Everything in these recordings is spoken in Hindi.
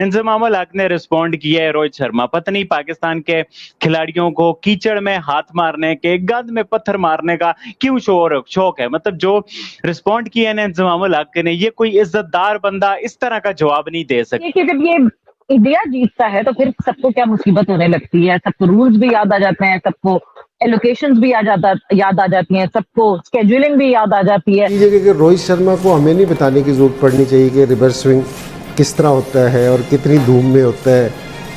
इंजमाम उल हक ने रिस्पॉन्ड किया है रोहित शर्मा, पता नहीं पाकिस्तान के खिलाड़ियों को कीचड़ में हाथ मारने के, गंद में पत्थर मारने का क्यों शौक है। मतलब जो रिस्पॉन्ड किया है इंजमाम उल हक ने, ये कोई इज्जतदार बंदा इस तरह का जवाब नहीं दे सकता। कि जब ये इंडिया जीतता है तो फिर सबको क्या मुसीबत होने लगती है, सबको रूल्स भी याद आ जाते हैं, सबको एलोकेशंस भी याद आ जाती हैं, सबको स्केड्यूलिंग भी याद आ जाती है। जगह कि रोहित शर्मा को हमें नहीं बताने की जरूरत पड़नी चाहिए कि रिवर्स स्विंग किस तरह होता है और कितनी धूम में होता है,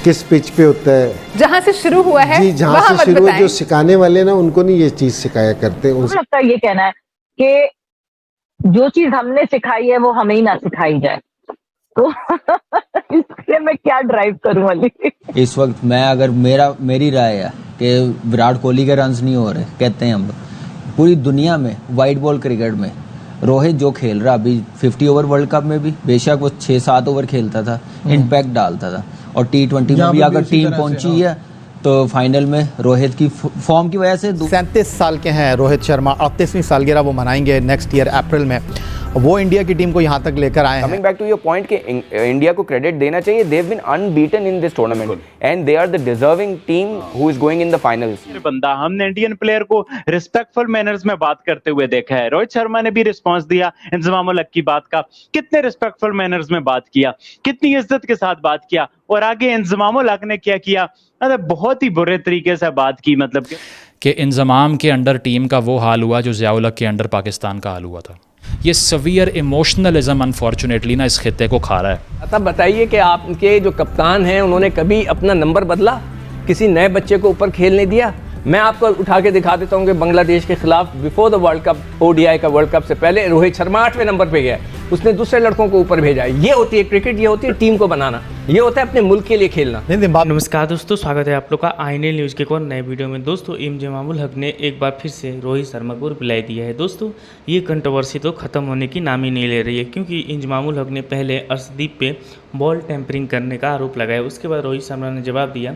किस पिच पे होता है। जहाँ से शुरू हुआ है जी, जहाँ से शुरू हुआ, जो सिखाने वाले ना उनको नहीं ये चीज सिखाया करते। मुझे लगता है ये कहना है कि जो चीज हमने सिखाई है वो हमें ही ना सिखाई जाए, तो इसलिए मैं क्या ड्राइव करूं अली। इस वक्त मैं अगर मेरी राय है कि विराट कोहली के रन्स नहीं हो रहे, कहते हैं हम लोग पूरी दुनिया में वाइट बॉल क्रिकेट में रोहित जो खेल रहा अभी 50 ओवर वर्ल्ड कप में भी, बेशक वो 6-7 ओवर खेलता था, इम्पैक्ट डालता था, और T20 में भी अगर टीम पहुंची है तो फाइनल में रोहित की फॉर्म की वजह से 37 साल के हैं रोहित शर्मा, 38वीं सालगिरह वो मनाएंगे नेक्स्ट ईयर अप्रैल में। वो इंडिया की टीम को यहाँ तक लेकर आए हैं। Coming back to your point कि इंडिया को क्रेडिट देना चाहिए, they have been unbeaten in this tournament and they are the deserving team who is going in the finals. बंदा हमने इंडियन प्लेयर को रिस्पेक्टफुल मैनर्स में बात करते हुए देखा है। रोहित शर्मा ने भी रिस्पांस दिया इंजमाम उल हक की बात का, कितने रिस्पेक्टफुल मैनर्स में बात किया, कितनी इज्जत के साथ बात किया, और आगे इंजमाम उल हक ने क्या किया, मतलब बहुत ही बुरे तरीके से बात की। मतलब कि इंजमाम के अंडर टीम का वो हाल हुआ जो ज़िया उल हक के अंडर पाकिस्तान का हाल हुआ था। ये सवियर इमोशनलिज्म अनफॉर्चुनेटली ना इस खित्ते को खा रहा है। तब बताइए कि आपके जो कप्तान हैं उन्होंने कभी अपना नंबर बदला, किसी नए बच्चे को ऊपर खेलने दिया? मैं आपको उठा के दिखा देता हूँ कि बांग्लादेश के खिलाफ before the world cup, ODI का वर्ल्ड कप से पहले रोहित शर्मा 8वें नंबर पे गया, उसने दूसरे लड़कों को ऊपर भेजा। ये होती है क्रिकेट, ये होती है टीम को बनाना, ये होता है अपने मुल्क के लिए खेलना। नमस्कार दोस्तों, स्वागत है आप लोग का INL न्यूज़ के एक और नए वीडियो में। दोस्तों इंजमाम उल हक ने एक बार फिर से रोहित शर्मा को रिप्लाई दिया है। दोस्तों ये कंट्रोवर्सी तो ख़त्म होने की नाम ही नहीं ले रही है, क्योंकि इंजमाम उल हक ने पहले अर्शदीप पे बॉल टेम्परिंग करने का आरोप लगाया। उसके बाद रोहित शर्मा ने जवाब दिया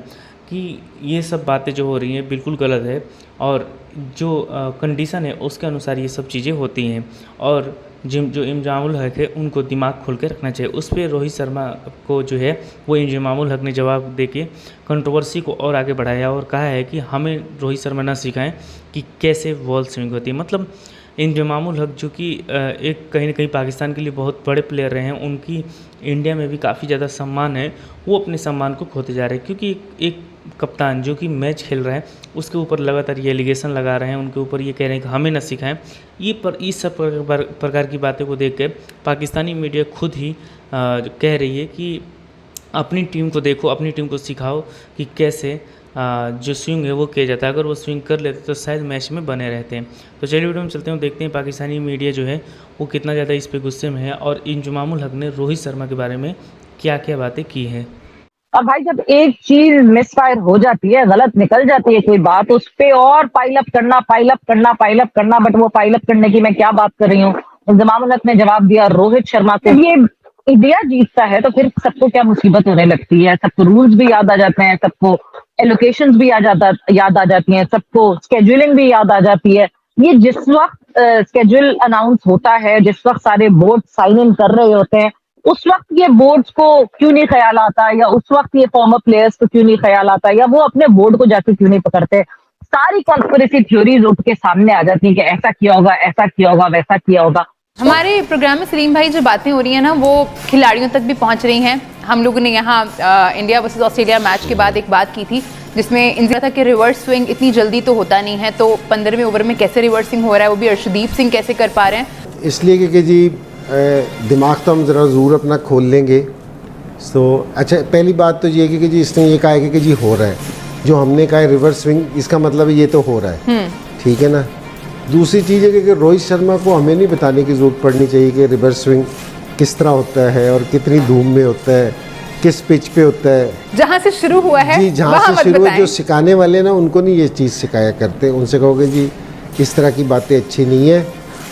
कि ये सब बातें जो हो रही हैं बिल्कुल गलत है, और जो कंडीशन है उसके अनुसार ये सब चीज़ें होती हैं, और जो इंजमाम उल हक है उनको दिमाग खोल के रखना चाहिए। उस पर रोहित शर्मा को जो है वो इंजमाम उल हक ने जवाब दे के कंट्रोवर्सी को और आगे बढ़ाया और कहा है कि हमें रोहित शर्मा ना सिखाएं कि कैसे बॉल स्विंग होती है। मतलब इंजमाम उल हक जो कि एक कहीं ना कहीं पाकिस्तान के लिए बहुत बड़े प्लेयर रहे हैं, उनकी इंडिया में भी काफ़ी ज़्यादा सम्मान है, वो अपने सम्मान को खोते जा रहे हैं, क्योंकि एक कप्तान जो कि मैच खेल रहा है उसके ऊपर लगातार ये एलिगेशन लगा रहे हैं, उनके ऊपर ये कह रहे हैं कि हमें न सिखाएं। इस सब प्रकार की बातें को देख के पाकिस्तानी मीडिया खुद ही कह रही है कि अपनी टीम को देखो, अपनी टीम को सिखाओ कि कैसे जो स्विंग है वो किया जाता है। अगर वो स्विंग कर लेते तो शायद मैच में बने रहते हैं। तो चलिए वीडियो में चलते हैं, देखते हैं पाकिस्तानी मीडिया जो है वो कितना ज़्यादा इस पे गुस्से में है, और इंजमाम उल हक ने रोहित शर्मा के बारे में क्या क्या बातें की हैं। और भाई जब एक चीज मिसफायर हो जाती है, गलत निकल जाती है कोई बात, उस पे और पाइल अप करना, बट वो पाइल अप करने की मैं क्या बात कर रही हूँ। इंजमाम उल हक ने जवाब दिया रोहित शर्मा को, ये इंडिया जीतता है तो फिर सबको क्या मुसीबत होने लगती है, सबको रूल्स भी याद आ जाते हैं, सबको एलोकेशंस भी याद आ जाती हैं, सबको स्केड्यूलिंग भी याद आ जाती है। ये जिस वक्त स्केड्यूल अनाउंस होता है, जिस वक्त सारे बोर्ड साइन इन कर रहे होते हैं, उस वक्त ये बोर्ड्स को क्यों नहीं ख्याल आता, या उस वक्त ये फॉर्मर प्लेयर्स को क्यों नहीं ख्याल आता, या वो अपने बोर्ड को जाके क्यों नहीं पकड़ते। सारी कॉन्स्पिरेसी थ्योरीज उठ के सामने आ जाती है कि ऐसा किया होगा, ऐसा किया होगा, वैसा किया होगा। हमारे प्रोग्राम में सलीम भाई जो बातें हो रही हैं ना वो खिलाड़ियों तक भी पहुंच रही हैं। हम लोगों ने यहाँ इंडिया वर्सेस ऑस्ट्रेलिया मैच के बाद एक बात की थी जिसमें इंडिया था कि रिवर्स स्विंग इतनी जल्दी तो होता नहीं है, तो 15वें ओवर में कैसे रिवर्स स्विंग हो रहा है, वो भी अर्शदीप सिंह कैसे कर पा रहे हैं। इसलिए कि जी दिमाग तो हम ज़रा ज़रूर अपना खोल लेंगे। तो अच्छा, पहली बात तो ये कि जी इसने ये कहा है कि जी हो रहा है, जो हमने कहा है रिवर्स स्विंग, इसका मतलब ये तो हो रहा है, ठीक है ना। दूसरी चीज़ है कि रोहित शर्मा को हमें नहीं बताने की ज़रूरत पड़नी चाहिए कि रिवर्स स्विंग किस तरह होता है और कितनी धूम में होता है, किस पिच पे होता है। जहाँ से शुरू हुआ है जी, जहाँ से शुरू हुआ, जो सिखाने वाले ना उनको नहीं ये चीज़ सिखाया करते, उनसे कहोगे जी इस तरह की बातें अच्छी नहीं है।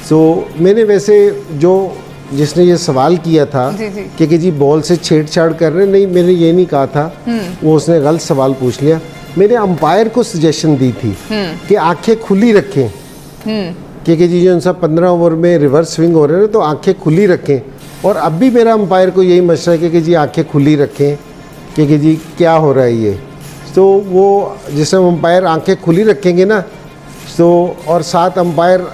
सो मैंने वैसे जो जिसने ये सवाल किया था कि जी बॉल से छेड़छाड़ कर रहे, नहीं, मैंने ये नहीं कहा था, वो उसने गलत सवाल पूछ लिया। मैंने अंपायर को सजेशन दी थी कि आंखें खुली रखें, क्योंकि जी जो सब 15 ओवर में रिवर्स स्विंग हो रहे हैं तो आंखें खुली रखें, और अब भी मेरा अंपायर को यही मशवरा है कि जी आंखें खुली रखें कि जी क्या हो रहा है ये। तो वो जिस हम अंपायर आंखें खुली रखेंगे ना, तो और साथ अंपायर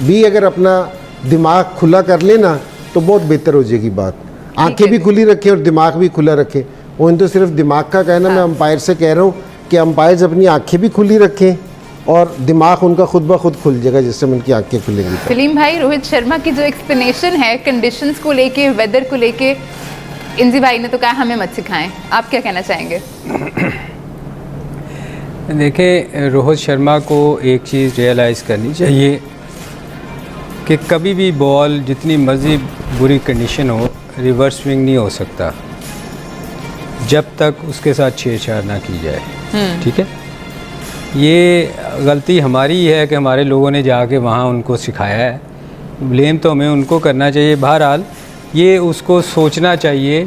भी अगर अपना दिमाग खुला कर लेना तो बहुत बेहतर हो जाएगी बात। आंखें भी खुली रखें और दिमाग भी खुला रखें। वो इन तो सिर्फ दिमाग का कहना, मैं अंपायर से कह रहा हूँ कि अंपायर्स अपनी आंखें भी खुली रखें और दिमाग उनका खुद ब खुद खुल जाएगा जिससे उनकी आंखें खुलेंगी। सलीम भाई, रोहित शर्मा की जो एक्सप्लेनेशन है कंडीशंस को लेके, वेदर को लेके, इंजी भाई ने तो कहा हमें मत सिखाएं, आप क्या कहना चाहेंगे? देखें, रोहित शर्मा को एक चीज़ रियलाइज़ करनी चाहिए कि कभी भी बॉल जितनी मर्जी बुरी कंडीशन हो, रिवर्स स्विंग नहीं हो सकता जब तक उसके साथ छेड़छाड़ ना की जाए। ठीक है, ये गलती हमारी है कि हमारे लोगों ने जाके वहाँ उनको सिखाया है। ब्लेम तो हमें उनको करना चाहिए। बहरहाल ये उसको सोचना चाहिए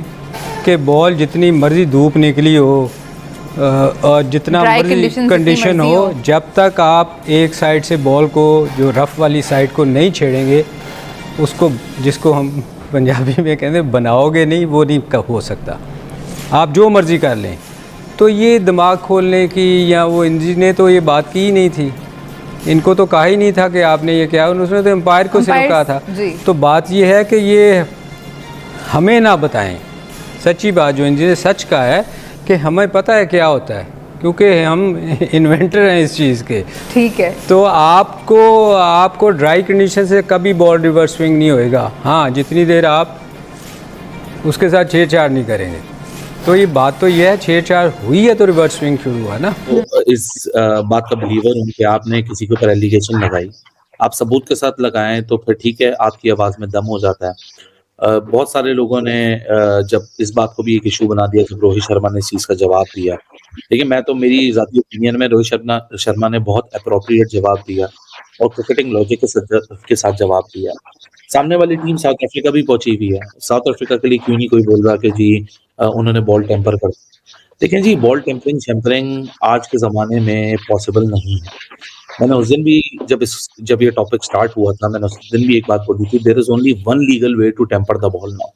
कि बॉल जितनी मर्जी धूप निकली हो और जितना मर्जी कंडीशन हो, जब तक आप एक साइड से बॉल को, जो रफ़ वाली साइड को नहीं छेड़ेंगे, उसको जिसको हम पंजाबी में कहते हैं बनाओगे नहीं, वो नहीं हो सकता। आप जो मर्ज़ी कर लें। तो ये दिमाग खोलने की, या वो इंजी ने तो ये बात की ही नहीं थी, इनको तो कहा ही नहीं था कि आपने ये क्या, उसने तो एम्पायर को सिर्फ कहा था। तो बात ये है कि ये हमें ना बताएं। सच्ची बात जो इंजी ने सच कहा है कि हमें पता है क्या होता है, क्योंकि हम इन्वेंटर हैं इस चीज़ के। ठीक है, तो आपको ड्राई कंडीशन से कभी बॉल रिवर्स स्विंग नहीं होएगा। हाँ, जितनी देर आप उसके साथ छेड़छाड़ नहीं करेंगे। तो ये बात तो ये है, छेड़छाड़ हुई है तो रिवर्स स्विंग शुरू हुआ ना। तो इस बात का बिलीवर हूँ कि आपने किसी के ऊपर एलिगेशन लगाई, आप सबूत के साथ लगाएं तो फिर ठीक है, आपकी आवाज़ में दम हो जाता है। बहुत सारे लोगों ने जब इस बात को भी एक इशू बना दिया जब रोहित शर्मा ने इस चीज़ का जवाब दिया। लेकिन मैं तो, मेरी ज़ाती ओपिनियन में रोहित शर्मा ने बहुत अप्रोप्रिएट जवाब दिया और क्रिकेटिंग लॉजिक के साथ जवाब दिया। सामने वाली टीम साउथ अफ्रीका भी पहुंची हुई है। साउथ अफ्रीका के लिए क्यों नहीं कोई बोल रहा कि जी उन्होंने बॉल टेम्पर कर। देखें जी, बॉल टेम्परिंग आज के ज़माने में पॉसिबल नहीं है। मैंने उस दिन भी जब ये टॉपिक स्टार्ट हुआ था, मैंने उस दिन भी एक बात बोली थी, there is only one legal way to tamper the ball now.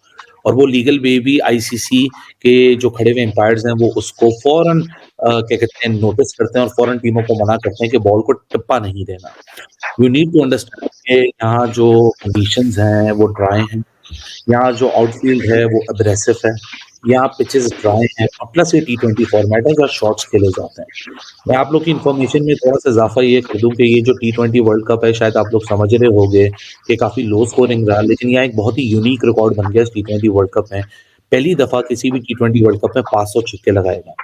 और वो लीगल वे भी आईसीसी के जो खड़े हुए एम्पायर्स हैं वो उसको फौरन क्या कहते हैं, नोटिस करते हैं और फौरन टीमों को मना करते हैं कि बॉल को टिप्पा नहीं देना। यू नीड टू अंडरस्टैंड कि यहाँ जो कंडीशंस हैं वो ड्राई हैं, यहाँ जो आउटफील्ड है वो अग्रेसिव है, यहाँ पिचेस ड्राई हैं, प्लस ये T20 फॉर्मेट है जहाँ शॉट्स खेले जाते हैं। मैं आप लोग की इन्फॉर्मेशन में थोड़ा सा इजाफा ये कर दूं कि ये जो T20 वर्ल्ड कप है, शायद आप लोग समझ रहे होंगे कि काफ़ी लो स्कोरिंग रहा, लेकिन यहाँ एक बहुत ही यूनिक रिकॉर्ड बन गया इस T20 वर्ल्ड कप में। पहली दफ़ा किसी भी T20 वर्ल्ड कप में 500 छक्के लगाएगा।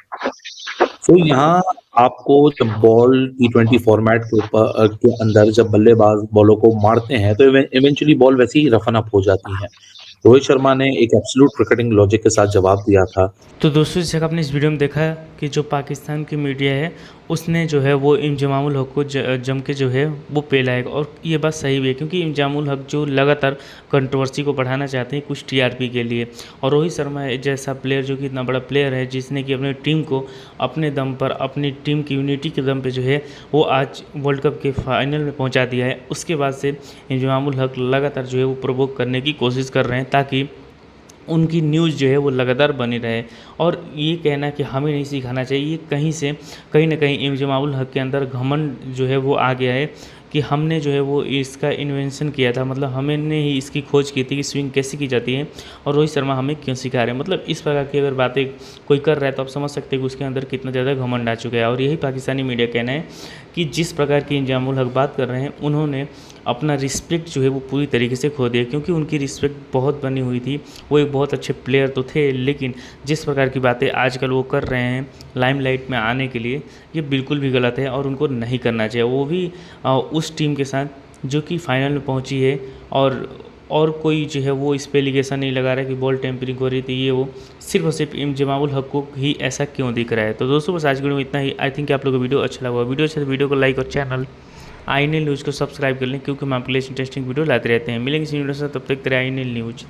तो यहाँ आपको जब बॉल T20 फॉर्मेट के अंदर जब बल्लेबाज बॉलों को मारते हैं तो इवेंचुअली बॉल वैसे ही रफन अप हो जाती है। रोहित शर्मा ने एक एब्सोल्यूट क्रिकेटिंग लॉजिक के साथ जवाब दिया था। तो दोस्तों, जैसे आपने इस वीडियो में देखा है कि जो पाकिस्तान की मीडिया है उसने जो है वो इंजमामुल हक को जम के जो है वो पेलाएगा, और ये बात सही भी है क्योंकि इंजमामुल हक जो लगातार कंट्रोवर्सी को बढ़ाना चाहते हैं कुछ टीआरपी के लिए, और रोहित शर्मा जैसा प्लेयर जो कि इतना बड़ा प्लेयर है जिसने कि अपनी टीम को अपने दम पर, अपनी टीम की यूनिटी के दम पे जो है वो आज वर्ल्ड कप के फाइनल में पहुँचा दिया है। उसके बाद से इंजमामुल हक लगातार जो है वो प्रोवोक करने की कोशिश कर रहे हैं ताकि उनकी न्यूज़ जो है वो लगातार बनी रहे। और ये कहना कि हमें नहीं सिखाना चाहिए, कहीं ना कहीं इंजमामुल हक के अंदर घमंड जो है वो आ गया है कि हमने जो है वो इसका इन्वेंशन किया था, मतलब हमने ही इसकी खोज की थी कि स्विंग कैसे की जाती है और रोहित शर्मा हमें क्यों सिखा रहे हैं। मतलब इस प्रकार की अगर बातें कोई कर रहा है तो आप समझ सकते हैं कि उसके अंदर कितना ज़्यादा घमंड आ चुका है। और यही पाकिस्तानी मीडिया कहना है कि जिस प्रकार की इंजमामुल हक बात कर रहे हैं, उन्होंने अपना रिस्पेक्ट जो है वो पूरी तरीके से खो दिया, क्योंकि उनकी रिस्पेक्ट बहुत बनी हुई थी। वो एक बहुत अच्छे प्लेयर तो थे, लेकिन जिस प्रकार की बातें आजकल वो कर रहे हैं लाइमलाइट में आने के लिए, ये बिल्कुल भी गलत है और उनको नहीं करना चाहिए। वो भी उस टीम के साथ जो कि फाइनल में पहुंची है, और कोई जो है वो इस पर एलिगेशन नहीं लगा रहा है कि बॉल टेम्परिंग हो रही थी, ये वो सिर्फ और सिर्फ इंजमामुल हक को ही ऐसा क्यों दिख रहा है। तो दोस्तों, बस आज की वीडियो में इतना ही। आई थिंक आप लोगों को वीडियो अच्छा लगा। वीडियो अच्छा तो वीडियो को लाइक और चैनल INL न्यूज़ को सब्सक्राइब कर लें, क्योंकि हम आपके लिए इंटरेस्टिंग वीडियो लाते रहते हैं। मिलेंगे इस वीडियो से, तब तक तेरे INL न्यूज़।